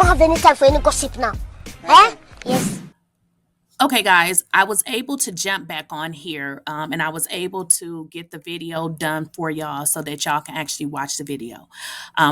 don't have any time for any gossip now. Eh? Yes. Okay, guys, I was able to jump back on here and I was able to get the video done for y'all so that y'all can actually watch the video.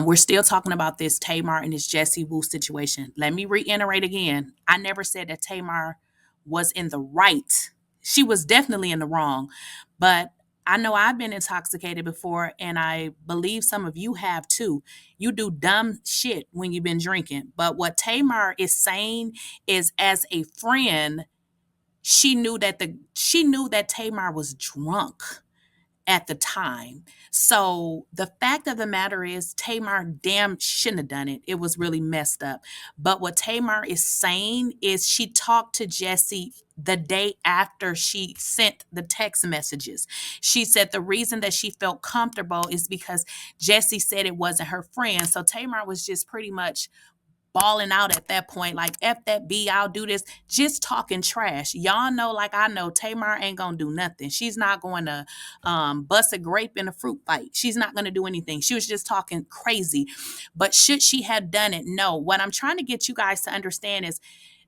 We're still talking about this Tamar and this Jessiewoo situation. Let me reiterate again. I never said that Tamar was in the right. She was definitely in the wrong. But I know I've been intoxicated before, and I believe some of you have too. You do dumb shit when you've been drinking. But what Tamar is saying is, as a friend, she knew that Tamar was drunk at the time. So the fact of the matter is Tamar damn shouldn't have done it. It was really messed up. But what Tamar is saying is she talked to Jessie the day after she sent the text messages. She said the reason that she felt comfortable is because Jessie said it wasn't her friend. So Tamar was just pretty much balling out at that point, like, F that B, I'll do this, just talking trash. Y'all know, like I know, Tamar ain't gonna do nothing. She's not going to bust a grape in a fruit fight. She's not gonna do anything. She was just talking crazy. But should she have done it? No. What I'm trying to get you guys to understand is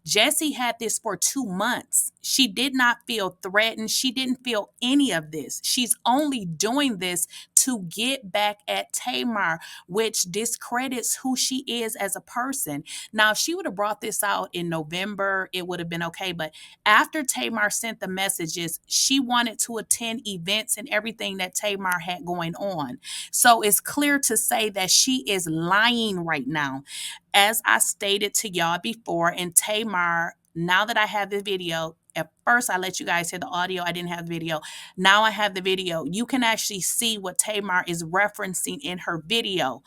Jessie had this for 2 months. She did not feel threatened. She didn't feel any of this. She's only doing this to get back at Tamar, which discredits who she is as a person. Now, if she would have brought this out in November, it would have been okay. But after Tamar sent the messages, she wanted to attend events and everything that Tamar had going on. So it's clear to say that she is lying right now. As I stated to y'all before, and Tamar, now that I have the video, at first I let you guys hear the audio. I didn't have the video. Now I have the video. You can actually see what Tamar is referencing in her video.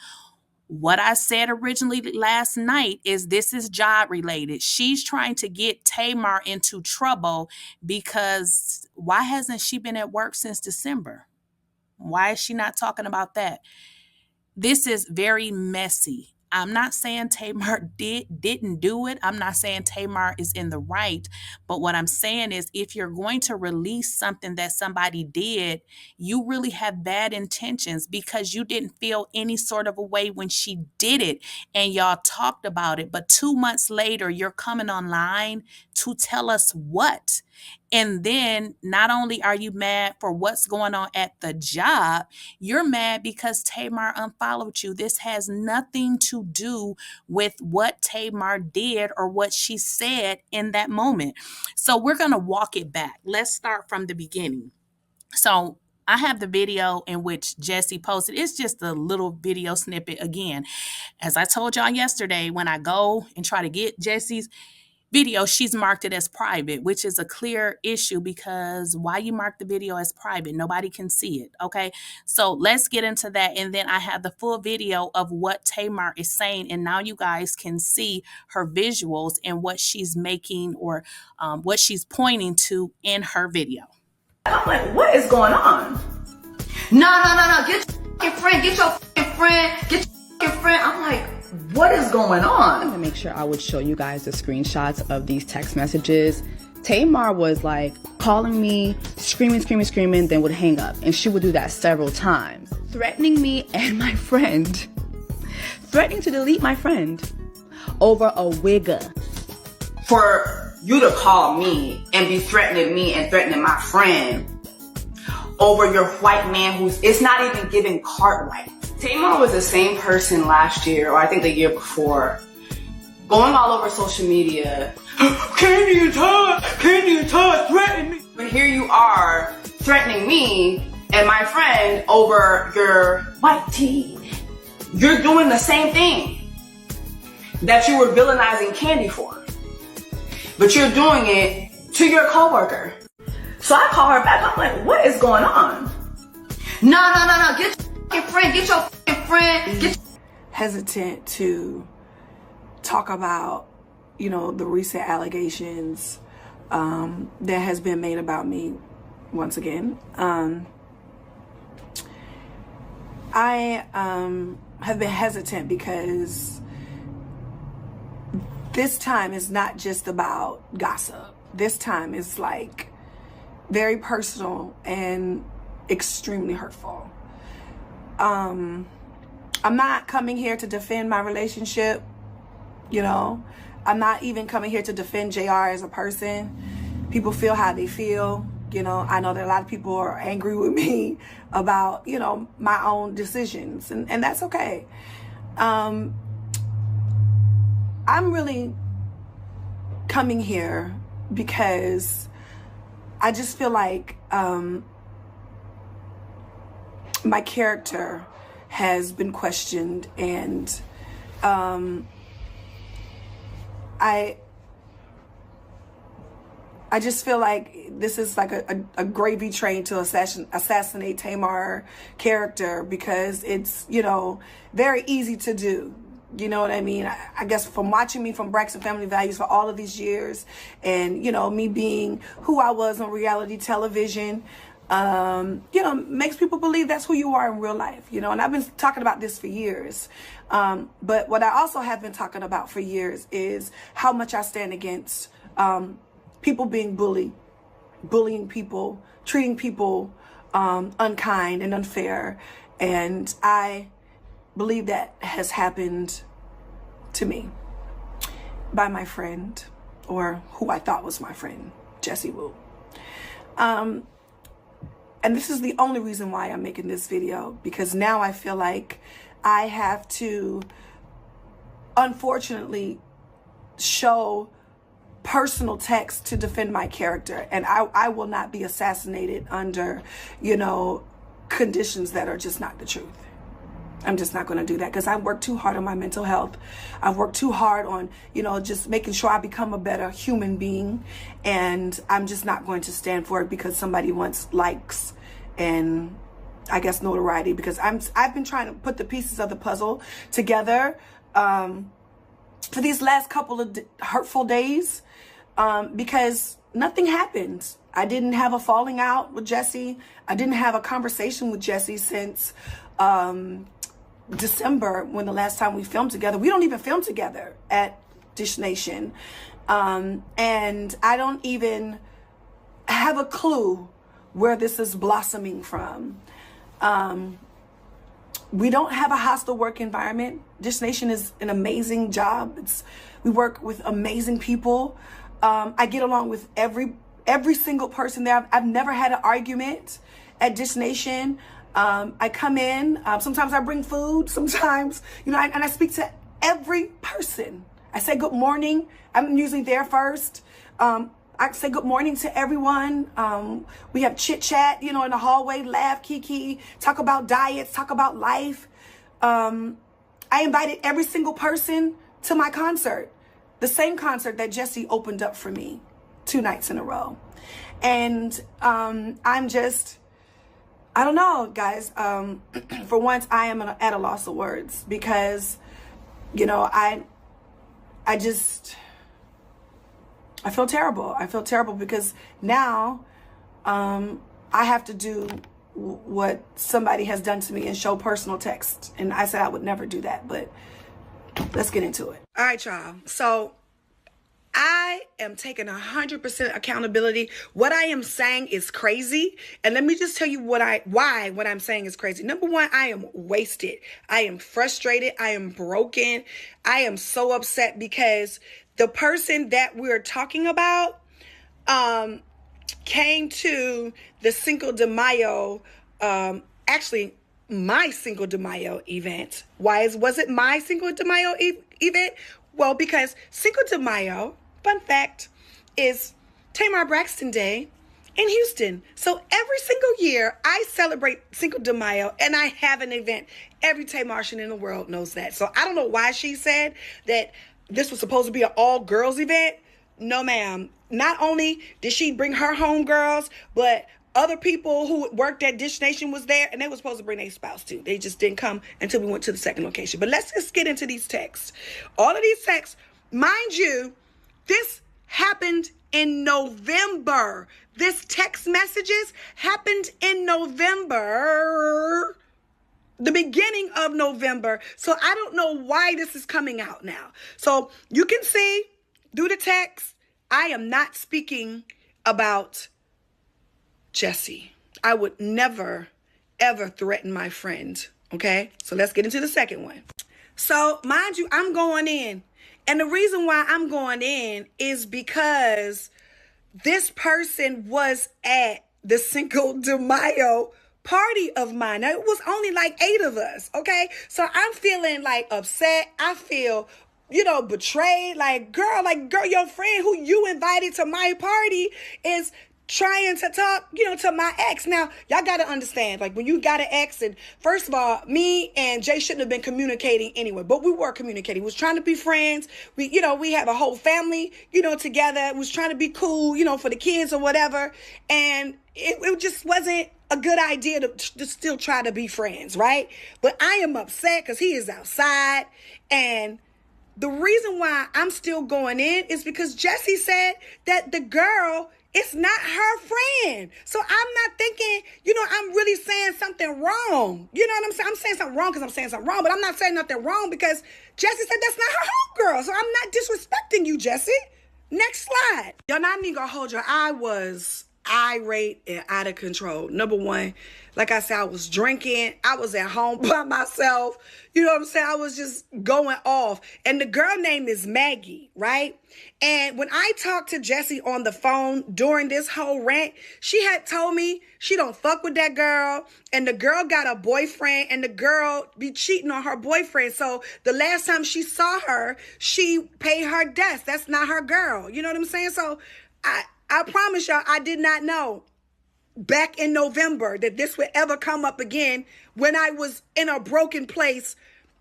What I said originally last night is this is job related. She's trying to get Tamar into trouble because why hasn't she been at work since December? Why is she not talking about that? This is very messy. I'm not saying Tamar didn't do it. I'm not saying Tamar is in the right. But what I'm saying is if you're going to release something that somebody did, you really have bad intentions because you didn't feel any sort of a way when she did it and y'all talked about it. But 2 months later, you're coming online to tell us what? And then not only are you mad for what's going on at the job, you're mad because Tamar unfollowed you. This has nothing to do with what Tamar did or what she said in that moment. So we're going to walk it back. Let's start from the beginning. So I have the video in which Jessie posted. It's just a little video snippet. Again, as I told y'all yesterday, when I go and try to get Jessie's video, she's marked it as private, which is a clear issue because why you mark the video as private? Nobody can see it. Okay, so let's get into that. And then I have the full video of what Tamar is saying. And now you guys can see her visuals and what she's making or what she's pointing to in her video. I'm like, what is going on? No. Get your friend. Get your friend. Get your friend. I'm like, what is going on? To make sure I would show you guys the screenshots of these text messages. Tamar was like calling me, screaming, then would hang up. And she would do that several times. Threatening me and my friend. Threatening to delete my friend over a wigger. For you to call me and be threatening me and threatening my friend over your white man who's, it's not even giving Cartwright. Tamar was the same person last year, or I think the year before, going all over social media. Candy and Todd, threatening me. But here you are threatening me and my friend over your white tea. You're doing the same thing that you were villainizing Candy for. But you're doing it to your coworker. So I call her back. I'm like, what is going on? No. Get your friend. Get your friend. Hesitant to talk about, you know, the recent allegations that has been made about me once again. I have been hesitant because this time is not just about gossip. This time is like very personal and extremely hurtful. I'm not coming here to defend my relationship. You know, I'm not even coming here to defend JR as a person. People feel how they feel. You know, I know that a lot of people are angry with me about, you know, my own decisions, and that's okay. I'm really coming here because I just feel like my character has been questioned, and I just feel like this is like a gravy train to assassinate Tamar character, because it's, you know, very easy to do. You know what I mean? I guess from watching me from Braxton Family Values for all of these years, and, you know, me being who I was on reality television, you know, makes people believe that's who you are in real life, you know, and I've been talking about this for years. But what I also have been talking about for years is how much I stand against people being bullying people, treating people unkind and unfair. And I believe that has happened to me by my friend, or who I thought was my friend, Jessiewoo. And this is the only reason why I'm making this video, because now I feel like I have to, unfortunately, show personal text to defend my character, and I will not be assassinated under, you know, conditions that are just not the truth. I'm just not going to do that, because I worked too hard on my mental health. I've worked too hard on, you know, just making sure I become a better human being, and I'm just not going to stand for it because somebody wants likes and, I guess, notoriety, because I've been trying to put the pieces of the puzzle together for these last couple of hurtful days, because nothing happened. I didn't have a falling out with Jessie. I didn't have a conversation with Jessie since December, when the last time we filmed together. We don't even film together at Dishnation, and I don't even have a clue where this is blossoming from. We don't have a hostile work environment. Dishnation is an amazing job. We work with amazing people. I get along with every single person there. I've never had an argument at Dishnation. I come in, sometimes I bring food, sometimes, you know, and I speak to every person. I say good morning. I'm usually there first. I say good morning to everyone. We have chit chat, you know, in the hallway, laugh, kiki, talk about diets, talk about life. I invited every single person to my concert, the same concert that Jessie opened up for me 2 nights in a row. And I'm just, I don't know, guys. For once, I am at a loss of words, because, you know, I feel terrible. I feel terrible because now I have to do what somebody has done to me and show personal text. And I said I would never do that, but let's get into it. All right, y'all. So I am taking 100% accountability. What I am saying is crazy. And let me just tell you why what I'm saying is crazy. Number one, I am wasted. I am frustrated. I am broken. I am so upset because the person that we're talking about came to the Cinco de Mayo, actually my Cinco de Mayo event. Why was it my Cinco de Mayo event? Well, because Cinco de Mayo, fun fact, is Tamar Braxton Day in Houston. So every single year I celebrate Cinco de Mayo and I have an event. Every Tamartian in the world knows that. So I don't know why she said that this was supposed to be an all-girls event. No, ma'am. Not only did she bring her homegirls, but other people who worked at Dishnation was there, and they were supposed to bring their spouse too. They just didn't come until we went to the second location. But let's just get into these texts. All of these texts, mind you, this happened in November. This text messages happened in November, the beginning of November. So I don't know why this is coming out now. So you can see through the text, I am not speaking about Jessie. I would never, ever threaten my friend. Okay, so let's get into the second one. So mind you, I'm going in And the reason why I'm going in is because this person was at the Cinco de Mayo party of mine. Now, it was only like 8 of us, okay? So I'm feeling like upset. I feel, betrayed. Like, girl, your friend who you invited to my party is trying to talk, to my ex. Now, y'all got to understand, like, when you got an ex, and first of all, me and Jay shouldn't have been communicating anyway, but we were communicating. We was trying to be friends. We have a whole family, together. We was trying to be cool, for the kids or whatever. And it just wasn't a good idea to still try to be friends, right? But I am upset because he is outside. And the reason why I'm still going in is because Jessie said that the girl, it's not her friend. So I'm not thinking, I'm really saying something wrong. You know what I'm saying? I'm saying something wrong because I'm saying something wrong, but I'm not saying nothing wrong because Jessie said that's not her homegirl. So I'm not disrespecting you, Jessie. Next slide. Y'all not even gonna hold your eye. I was irate and out of control. Number one, like I said, I was drinking. I was at home by myself. You know what I'm saying? I was just going off. And the girl name is Maggie, right? And when I talked to Jessie on the phone during this whole rant, she had told me she don't fuck with that girl. And the girl got a boyfriend and the girl be cheating on her boyfriend. So the last time she saw her, she paid her debts. That's not her girl. You know what I'm saying? So I promise y'all, I did not know back in November that this would ever come up again when I was in a broken place,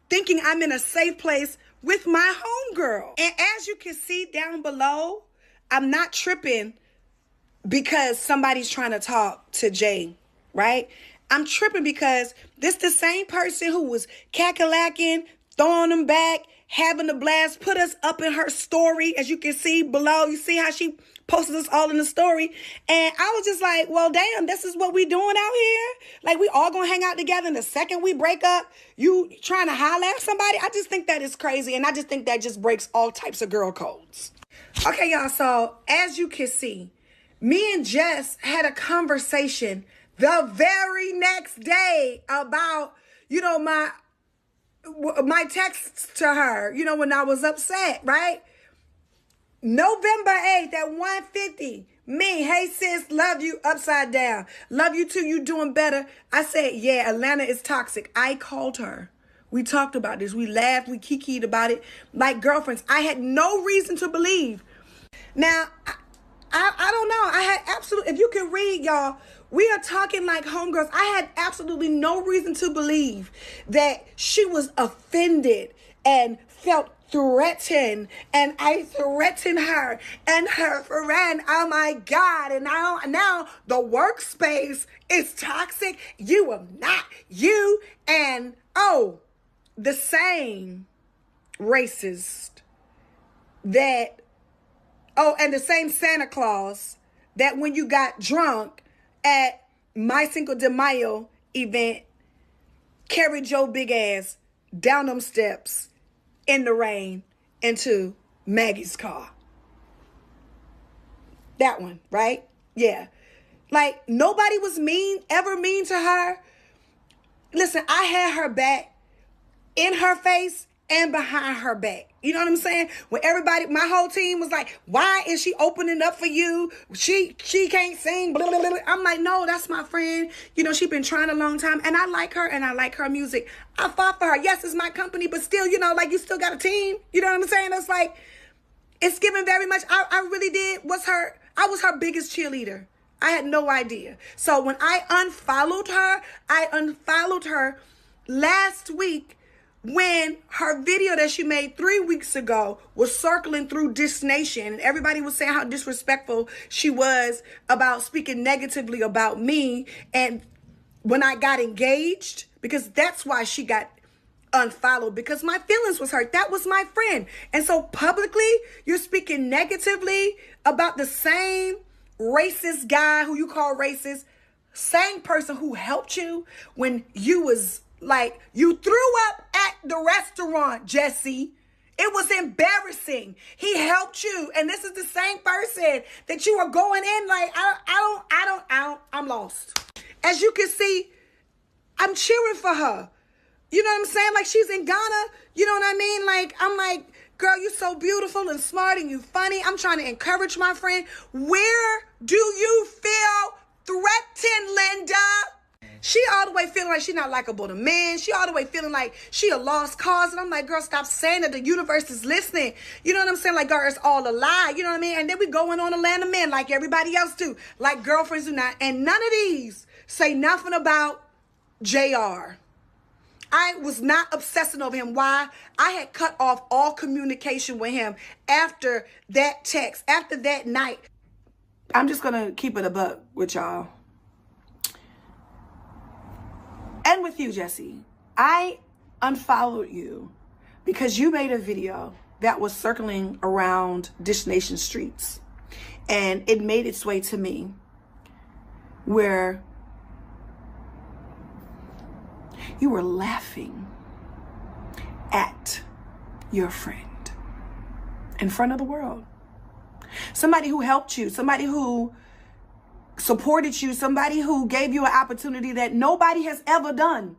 thinking I'm in a safe place with my homegirl. And as you can see down below, I'm not tripping because somebody's trying to talk to Jay, right? I'm tripping because this the same person who was cackalaacking, throwing them back, having a blast, put us up in her story. As you can see below, you see how she posted us all in the story. And I was just like, well, damn, this is what we doing out here? Like, we all gonna hang out together, and the second we break up, you trying to holler at somebody? I just think that is crazy, and I just think that just breaks all types of girl codes. Okay, y'all, so as you can see, me and Jess had a conversation the very next day about, my texts to her, when I was upset, right? November 8th at 1:50. Me, hey sis, love you, upside down. Love you too, you doing better. I said, yeah, Atlanta is toxic. I called her. We talked about this. We laughed, we kikied about it like girlfriends. I had no reason to believe. Now, I don't know. I had absolutely, if you can read, y'all, we are talking like homegirls. I had absolutely no reason to believe that she was offended and felt threatened, and I threatened her and her friend. Oh my God. And now the workspace is toxic. You are not you. And the same racist that, and the same Santa Claus that when you got drunk at my Cinco de Mayo event carried your big ass down them steps in the rain into Maggie's car. That one, right? Yeah. Like, nobody was ever mean to her. Listen, I had her back in her face and behind her back. You know what I'm saying? When everybody, my whole team was like, why is she opening up for you? She can't sing, blah, blah, blah. I'm like, no, that's my friend. She been trying a long time, and I like her, and I like her music. I fought for her. Yes, it's my company, but still, you still got a team. You know what I'm saying? It's like, it's given very much. I really did. I was her biggest cheerleader. I had no idea. So when I unfollowed her last week, when her video that she made 3 weeks ago was circling through Dishnation, and everybody was saying how disrespectful she was about speaking negatively about me. And when I got engaged, because that's why she got unfollowed, because my feelings was hurt. That was my friend. And so publicly, you're speaking negatively about the same racist guy who you call racist, same person who helped you when you was like, you threw up at the restaurant, Jessie. It was embarrassing. He helped you. And this is the same person that you are going in like, I'm lost. As you can see, I'm cheering for her. You know what I'm saying? Like, she's in Ghana. You know what I mean? Like, I'm like, girl, you so beautiful and smart and you funny. I'm trying to encourage my friend. Where do you feel threatened, Linda? She all the way feeling like she's not likable to men. She all the way feeling like she a lost cause. And I'm like, girl, stop saying that. The universe is listening. You know what I'm saying? Like, girl, it's all a lie. You know what I mean? And then we going on a land of men like everybody else do. Like girlfriends do not. And none of these say nothing about JR. I was not obsessing over him. Why? I had cut off all communication with him after that text, after that night. I'm just going to keep it a buck with y'all. And with you, Jessie. I unfollowed you because you made a video that was circling around Dishnation streets. And it made its way to me where you were laughing at your friend in front of the world. Somebody who helped you, somebody who supported you, somebody who gave you an opportunity that nobody has ever done.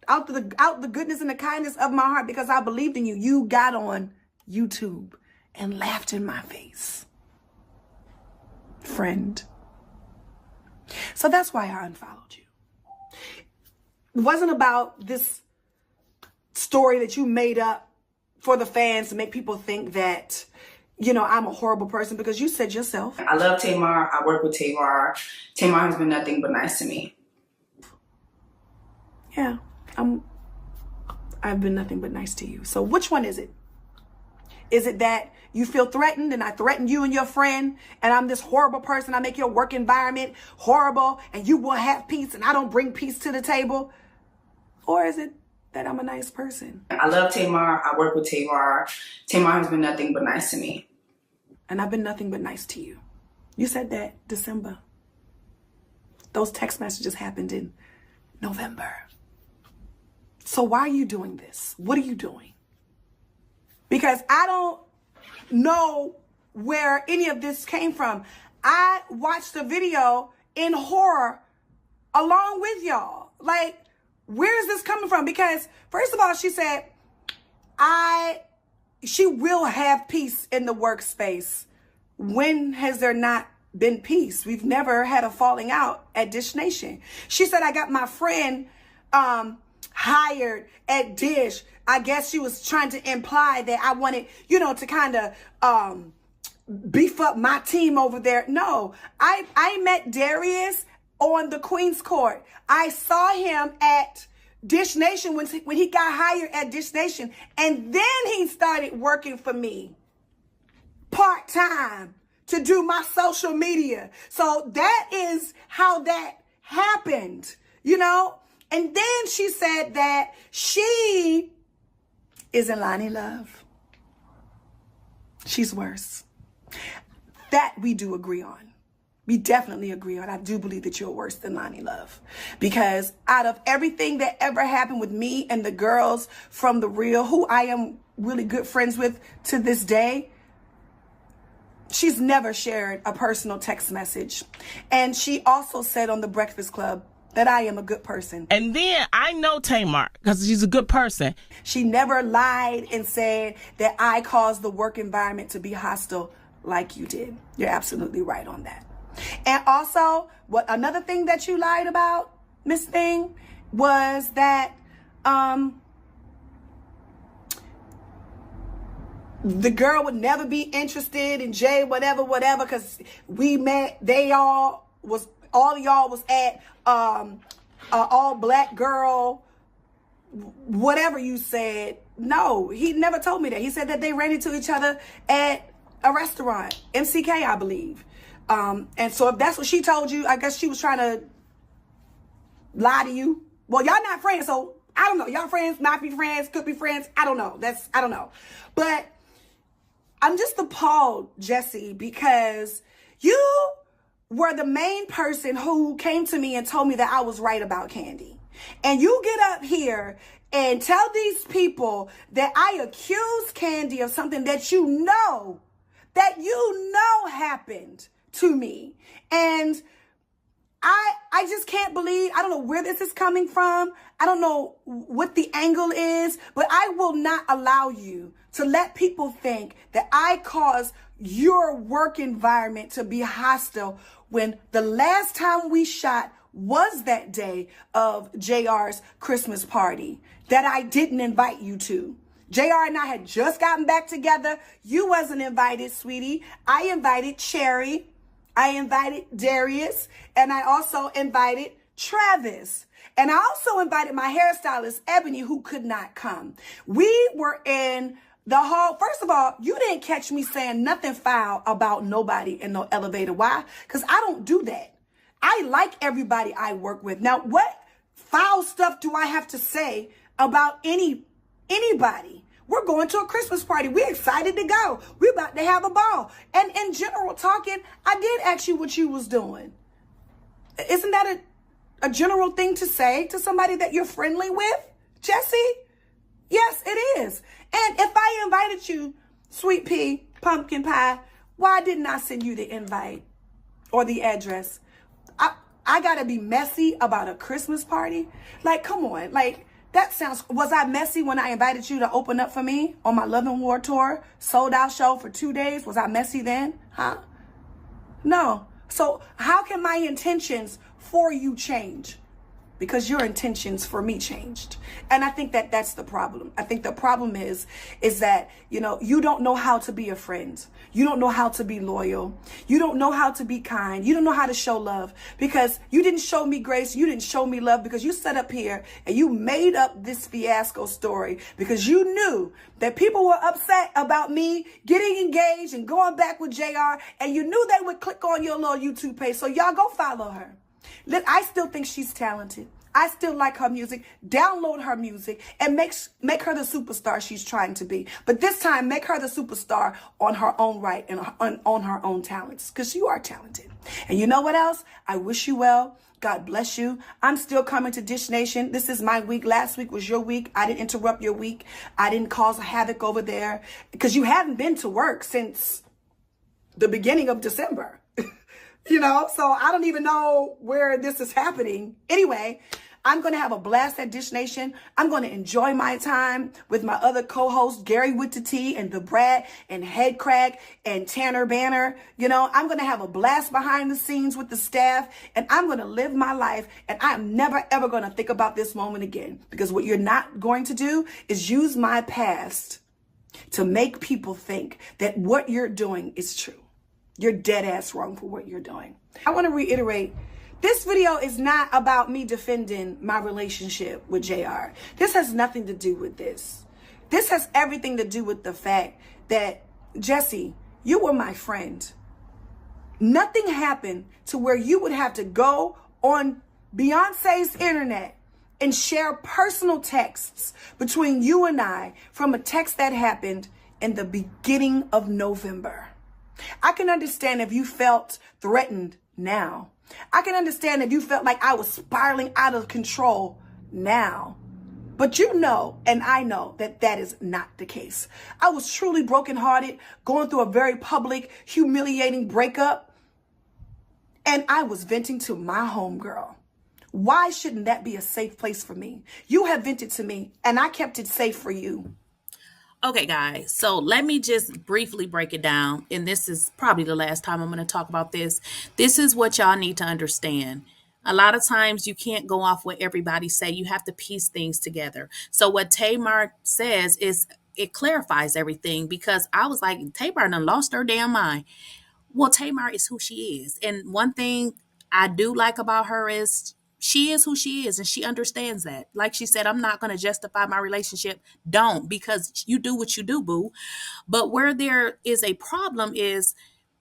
Out the goodness and the kindness of my heart, because I believed in you, you got on YouTube and laughed in my face. Friend. So that's why I unfollowed you. It wasn't about this story that you made up for the fans to make people think that, you know, I'm a horrible person, because you said yourself. I love Tamar. I work with Tamar. Tamar has been nothing but nice to me. Yeah, I've been nothing but nice to you. So which one is it? Is it that you feel threatened and I threaten you and your friend and I'm this horrible person? I make your work environment horrible and you will have peace and I don't bring peace to the table? Or is it that I'm a nice person? I love Tamar. I work with Tamar. Tamar has been nothing but nice to me. And I've been nothing but nice to you. You said that December. Those text messages happened in November. So why are you doing this? What are you doing? Because I don't know where any of this came from. I watched the video in horror along with y'all. Like, where is this coming from? Because first of all, she said, she will have peace in the workspace. When has there not been peace? We've never had a falling out at Dishnation. She said, I got my friend hired at Dish. I guess she was trying to imply that I wanted, you know, to kind of beef up my team over there. No, I met Darius on the Queen's Court. I saw him at Dishnation when he got hired at Dishnation, and then he started working for me part-time to do my social media. So that is how that happened, you know? And then she said that she is in Lonnie love. She's worse. That we do agree on. We definitely agree on. I do believe that you're worse than Lonnie Love. Because out of everything that ever happened with me and the girls from The Real, who I am really good friends with to this day, she's never shared a personal text message. And she also said on The Breakfast Club that I am a good person. And then I know Tamar because she's a good person. She never lied and said that I caused the work environment to be hostile like you did. You're absolutely right on that. And also, another thing that you lied about, Miss Thing, was that the girl would never be interested in Jay, whatever, because we met, all of y'all was at all black girl, whatever you said. No, he never told me that. He said that they ran into each other at a restaurant, MCK, I believe. And so if that's what she told you, I guess she was trying to lie to you. Well, y'all not friends, so I don't know. Y'all friends, not be friends, could be friends. I don't know. I don't know. But I'm just appalled, Jessie, because you were the main person who came to me and told me that I was right about Candy. And you get up here and tell these people that I accused Candy of something that you know happened to me. And I just can't believe, I don't know where this is coming from. I don't know what the angle is, but I will not allow you to let people think that I cause your work environment to be hostile when the last time we shot was that day of JR's Christmas party that I didn't invite you to. JR and I had just gotten back together. You wasn't invited, sweetie. I invited Cherry. I invited Darius, and I also invited Travis. And I also invited my hairstylist, Ebony, who could not come. We were in the hall. First of all, you didn't catch me saying nothing foul about nobody in no elevator. Why? Because I don't do that. I like everybody I work with. Now, what foul stuff do I have to say about anybody? We're going to a Christmas party. We're excited to go. We're about to have a ball. And in general talking, I did ask you what you was doing. Isn't that a general thing to say to somebody that you're friendly with, Jessie? Yes, it is. And if I invited you, sweet pea, pumpkin pie, why didn't I send you the invite or the address? I gotta be messy about a Christmas party? Like, come on. Like, that sounds, was I messy when I invited you to open up for me on my Love and War tour, sold out show for 2 days? Was I messy then? Huh? No. So how can my intentions for you change? Because your intentions for me changed. And I think that that's the problem. I think the problem is that, you know, you don't know how to be a friend. You don't know how to be loyal. You don't know how to be kind. You don't know how to show love because you didn't show me grace. You didn't show me love because you sat up here and you made up this fiasco story because you knew that people were upset about me getting engaged and going back with JR, and you knew they would click on your little YouTube page. So y'all go follow her. I still think she's talented. I still like her music. Download her music and make her the superstar she's trying to be. But this time, make her the superstar on her own right and on her own talents, because you are talented. And you know what else? I wish you well. God bless you. I'm still coming to Dish Nation. This is my week. Last week was your week. I didn't interrupt your week. I didn't cause havoc over there because you hadn't been to work since the beginning of December. You know, so I don't even know where this is happening. Anyway, I'm going to have a blast at Dish Nation. I'm going to enjoy my time with my other co-hosts, Gary with the T and the Brat and Head Crack and Tanner Banner. You know, I'm going to have a blast behind the scenes with the staff, and I'm going to live my life. And I'm never, ever going to think about this moment again, because what you're not going to do is use my past to make people think that what you're doing is true. You're dead ass wrong for what you're doing. I want to reiterate, this video is not about me defending my relationship with JR. This has nothing to do with this. This has everything to do with the fact that, Jessie, you were my friend. Nothing happened to where you would have to go on Beyonce's internet and share personal texts between you and I from a text that happened in the beginning of November. I can understand if you felt threatened now. I can understand if you felt like I was spiraling out of control now. But you know, and I know that that is not the case. I was truly brokenhearted, going through a very public, humiliating breakup. And I was venting to my homegirl. Why shouldn't that be a safe place for me? You have vented to me, and I kept it safe for you. Okay, guys, so let me just briefly break it down. And this is probably the last time I'm going to talk about this. This is what y'all need to understand. A lot of times you can't go off what everybody say. You have to piece things together. So what Tamar says is it clarifies everything, because I was like, Tamar done lost her damn mind. Well, Tamar is who she is. And one thing I do like about her is she is who she is, and she understands that. Like she said, I'm not going to justify my relationship. Don't, because you do what you do, boo. But where there is a problem is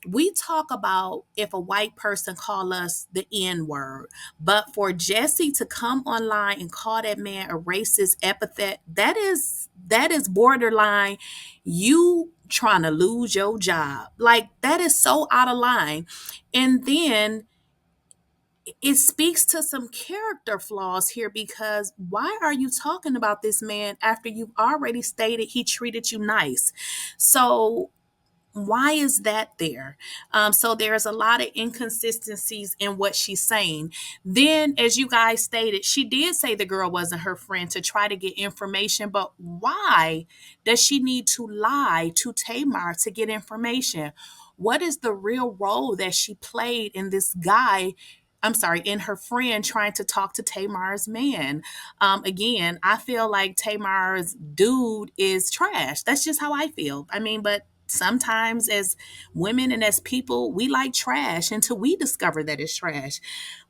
we talk about if a white person call us the N-word, but for Jessie to come online and call that man a racist epithet, that is borderline you trying to lose your job. Like, that is so out of line. And then it speaks to some character flaws here, because why are you talking about this man after you've already stated he treated you nice? So Why is that there? So there's a lot of inconsistencies in what she's saying. Then, as you guys stated, she did say the girl wasn't her friend to try to get information, but why does she need to lie to Tamar to get information? What is the real role that she played in this guy? I'm sorry, in her friend trying to talk to Tamar's man. Again, I feel like Tamar's dude is trash. That's just how I feel. I mean, but sometimes as women and as people, we like trash until we discover that it's trash.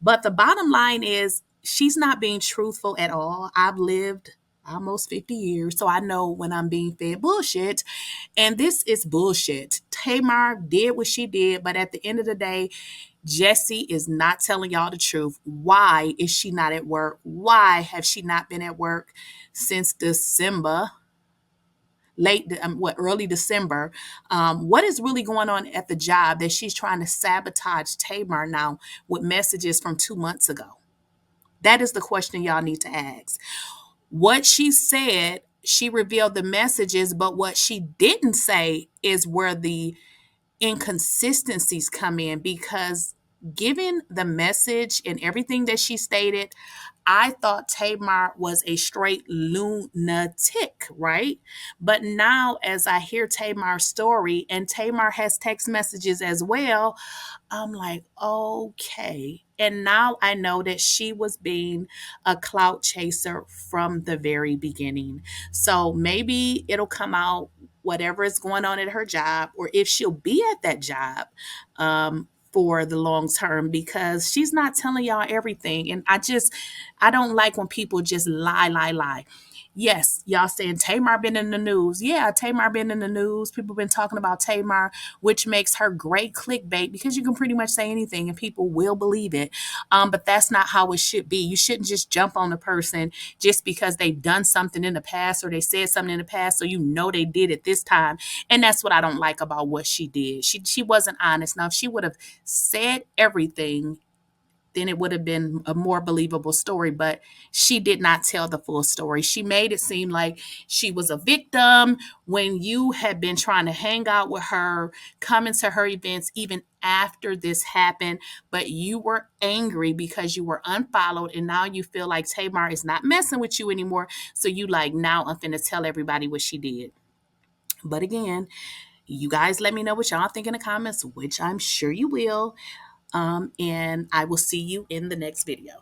But the bottom line is she's not being truthful at all. I've lived almost 50 years, so I know when I'm being fed bullshit. And this is bullshit. Tamar did what she did, but at the end of the day, Jessie is not telling y'all the truth. Why is she not at work? Why have she not been at work since December? Early December. What is really going on at the job that she's trying to sabotage Tamar now with messages from 2 months ago? That is the question y'all need to ask. What she said, she revealed the messages, but what she didn't say is where the inconsistencies come in, because given the message and everything that she stated, I thought Tamar was a straight lunatic, right? But now, as I hear Tamar's story, and Tamar has text messages as well, I'm like, okay. And now I know that she was being a clout chaser from the very beginning. So maybe it'll come out whatever is going on at her job, or if she'll be at that job for the long term, because she's not telling y'all everything. And I don't like when people just lie. Yes, y'all saying Tamar been in the news. Yeah, Tamar been in the news. People been talking about Tamar, which makes her great clickbait, because you can pretty much say anything and people will believe it. But that's not how it should be. You shouldn't just jump on a person just because they've done something in the past or they said something in the past, so you know they did it this time. And that's what I don't like about what she did. She wasn't honest. Now, if she would have said everything, then it would have been a more believable story. But she did not tell the full story. She made it seem like she was a victim when you had been trying to hang out with her, coming to her events even after this happened. But you were angry because you were unfollowed, and now you feel like Tamar is not messing with you anymore. So you like, now I'm finna tell everybody what she did. But again, you guys let me know what y'all think in the comments, which I'm sure you will. And I will see you in the next video.